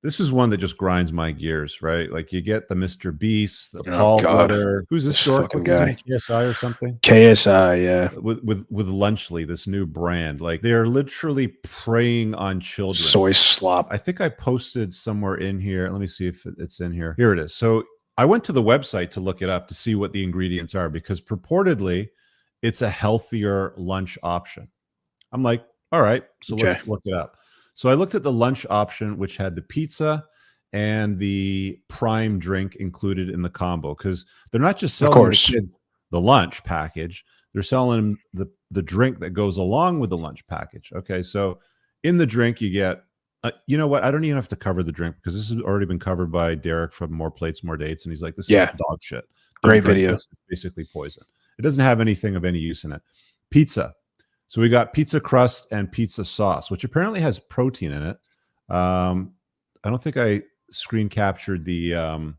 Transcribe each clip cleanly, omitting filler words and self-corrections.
This is one that just grinds my gears, right? Like you get the MrBeast, the Oh, Paul God. Brother. Who's this dork? What's his name? KSI or something? KSI, yeah. With Lunchly, this new brand. Like they're literally preying on children. Soy slop. I think I posted somewhere in here. Let me see if it's in here. Here it is. So I went to the website to look it up to see what the ingredients are because purportedly it's a healthier lunch option. I'm like, all right, so let's look it up. So I looked at the lunch option, which had the pizza and the prime drink included in the combo because they're not just selling the kids the lunch package. They're selling the drink that goes along with the lunch package. Okay, so in the drink you get, you know what? I don't even have to cover the drink because this has already been covered by Derek from More Plates, More Dates, and he's like, this is dog shit. Great video. It's basically poison. It doesn't have anything of any use in it. Pizza. So we got pizza crust and pizza sauce, which apparently has protein in it. I don't think I screen captured the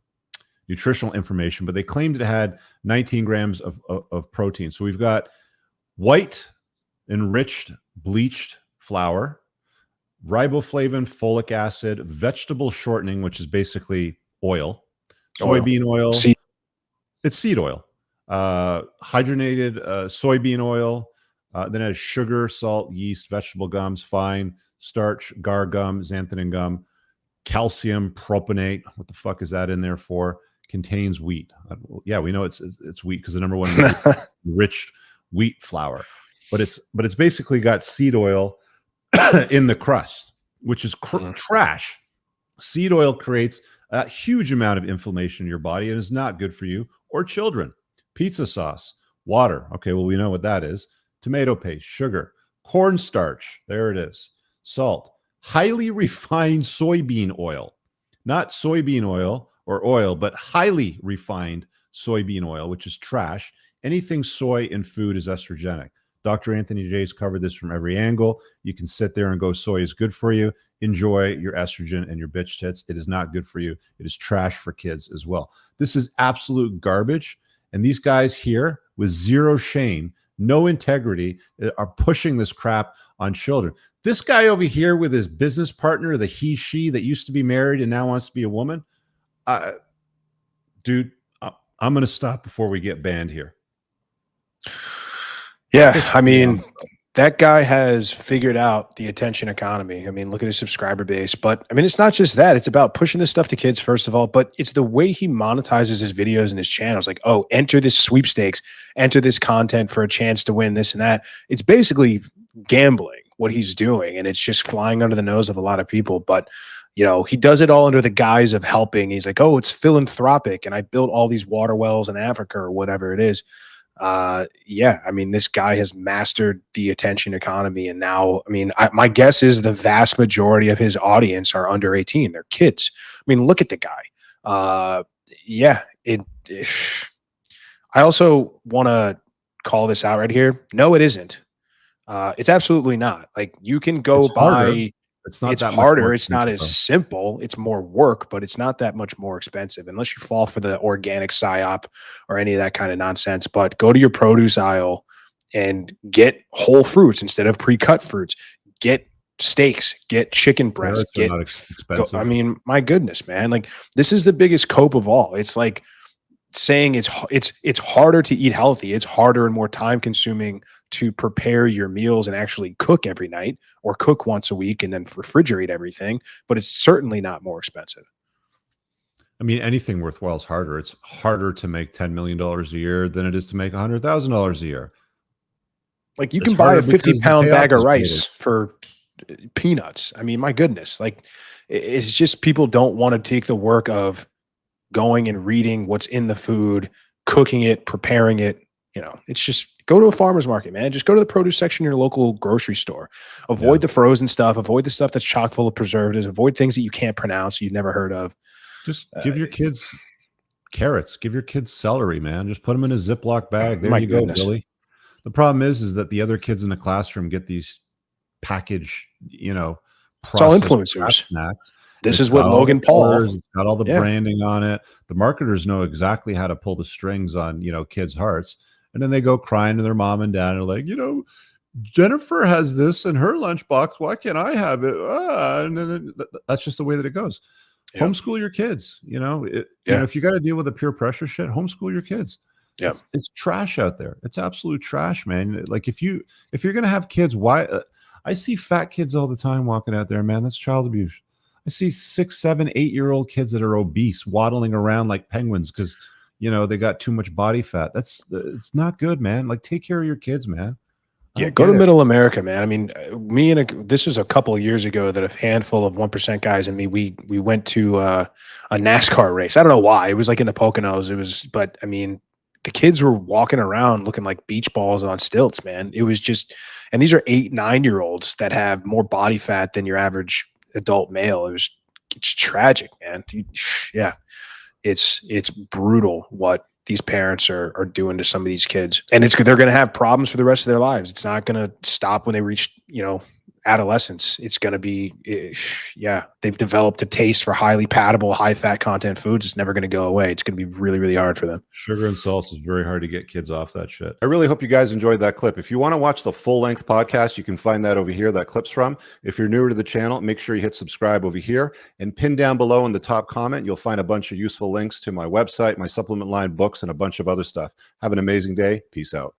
nutritional information, but they claimed it had 19 grams of protein. So we've got white enriched bleached flour, riboflavin, folic acid, vegetable shortening, which is basically oil, soybean oil. It's seed oil, hydrogenated soybean oil. Then it has sugar, salt, yeast, vegetable gums, fine, starch, gar gum, xanthan gum, calcium propionate. What the fuck is that in there for? Contains wheat. Yeah, we know it's wheat because the number one rich wheat flour. But it's basically got seed oil in the crust, which is trash. Seed oil creates a huge amount of inflammation in your body and is not good for you or children. Pizza sauce, water. Okay, well, we know what that is. Tomato paste, sugar, cornstarch, there it is, salt, highly refined soybean oil, not soybean oil or oil, but highly refined soybean oil, which is trash. Anything soy in food is estrogenic. Dr. Anthony J's covered this from every angle. You can sit there and go, soy is good for you. Enjoy your estrogen and your bitch tits. It is not good for you. It is trash for kids as well. This is absolute garbage. And these guys here with zero shame, no integrity, are pushing this crap on children. This guy over here with his business partner, the she that used to be married and now wants to be a woman. Dude, I'm going to stop before we get banned here. Yeah, I mean, that guy has figured out the attention economy. I mean, look at his subscriber base. But I mean, it's not just that. It's about pushing this stuff to kids, first of all, but it's the way he monetizes his videos and his channels. Like, oh, enter this sweepstakes, enter this content for a chance to win this and that. It's basically gambling what he's doing, and it's just flying under the nose of a lot of people. But, you know, he does it all under the guise of helping. He's like, oh, it's philanthropic, and I built all these water wells in Africa or whatever it is. Yeah, I mean, this guy has mastered the attention economy, and now, I mean, my guess is the vast majority of his audience are under 18. They're kids. I mean, look at the guy. Yeah, I also want to call this out right here. No, it isn't. It's absolutely not. Like, you can go buy. It's harder. It's not as simple. It's more work, but it's not that much more expensive unless you fall for the organic psyop or any of that kind of nonsense. But go to your produce aisle and get whole fruits instead of pre-cut fruits. Get steaks, get chicken breasts. I mean, my goodness, man. Like, this is the biggest cope of all. It's like saying it's harder to eat healthy. It's harder and more time consuming to prepare your meals and actually cook every night or cook once a week and then refrigerate everything, but it's certainly not more expensive. I mean, anything worthwhile is harder. It's harder to make $10 million a year than it is to make $100,000 a year. Like, you can buy a 50-pound bag of rice for peanuts. I mean, my goodness, like, it's just people don't want to take the work of going and reading what's in the food, cooking it, preparing it. You know, it's just go to a farmer's market, man. Just go to the produce section in your local grocery store. Avoid the frozen stuff. Avoid the stuff that's chock full of preservatives. Avoid things that you can't pronounce, you've never heard of. Just give your kids carrots. Give your kids celery, man. Just put them in a Ziploc bag. There you go, Billy. The problem is that the other kids in the classroom get these packaged, you know, it's all influencers. Snacks. This is what Logan Paul. It's got all the branding on it. The marketers know exactly how to pull the strings on, you know, kids' hearts. And then they go crying to their mom and dad and are like, you know, Jennifer has this in her lunchbox. Why can't I have it? And then that's just the way that it goes. Yep. Homeschool your kids. You know, if you got to deal with the peer pressure shit, homeschool your kids. Yeah, it's trash out there. It's absolute trash, man. Like if you're gonna have kids, why? I see fat kids all the time walking out there, man. That's child abuse. I see 6, 7, 8-year-old kids that are obese waddling around like penguins because they got too much body fat. It's not good, man. Like take care of your kids, man. Yeah, go to Middle America, man. I mean, this was a couple of years ago that a handful of 1% guys and me, we went to a NASCAR race. I don't know why. It was like in the Poconos. But I mean, the kids were walking around looking like beach balls on stilts, man. It was just, and these are 8, 9-year-olds that have more body fat than your average adult male. It's tragic, man. Yeah, it's brutal what these parents are doing to some of these kids, and they're going to have problems for the rest of their lives. It's not going to stop when they reach, adolescence. It's going to be, they've developed a taste for highly palatable, high fat content foods. It's never going to go away. It's going to be really, really hard for them. Sugar and salt is very hard to get kids off that shit. I really hope you guys enjoyed that clip. If you want to watch the full length podcast, you can find that over here, that clip's from. If you're newer to the channel, make sure you hit subscribe over here and pin down below in the top comment. You'll find a bunch of useful links to my website, my supplement line books, and a bunch of other stuff. Have an amazing day. Peace out.